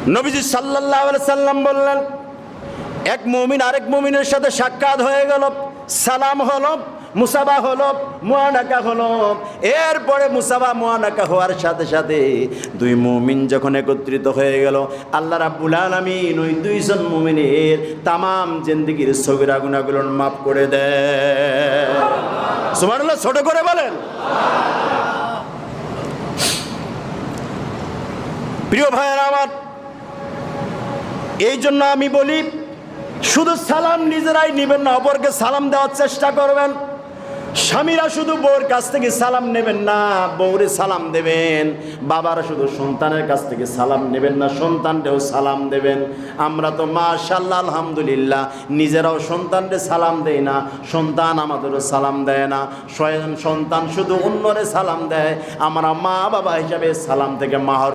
নবীজি সাল্লাল্লাহু আলাইহি সাল্লাম বললেন, এক মুমিন আরেক মুমিনের সাথে সাক্ষাৎ হয়ে গেল, সালাম হলো, মুসাবা হলো, মুআনাকা হলো। এরপরে মুসাবা মুআনাকা হওয়ার সাথে সাথে দুই মুমিন যখন একত্রিত হয়ে গেল, আল্লাহ রাব্বুল আলামিন ওই দুইজন মুমিনের তামাম জিন্দেগির সগীরা গুনাহগুলো মাফ করে দেয়। সুবহানাল্লাহ, ছোট করে বলেন। প্রিয় ভাইয়েরা আমার, এই জন্য আমি বলি, শুধু সালাম নিজেরাই নেবেন না, অপরকে সালাম দেওয়ার চেষ্টা করবেন। স্বামীরা শুধু বউর কাছ থেকে সালাম নেবেন না, বউরে সালাম দেবেন। বাবারা শুধু সন্তানের কাছ থেকে সালাম নেবেন না, সন্তানকেও সালাম দেবেন। আমরা তো মাশাআল্লাহ আলহামদুলিল্লাহ নিজেরাও সন্তানকে সালাম দেই না, সন্তান আমাদেরও সালাম দেয় না। স্বয়ং সন্তান শুধু অন্যরে সালাম দেয়, আমরা মা বাবা হিসাবে সালাম থেকে মাহরুম।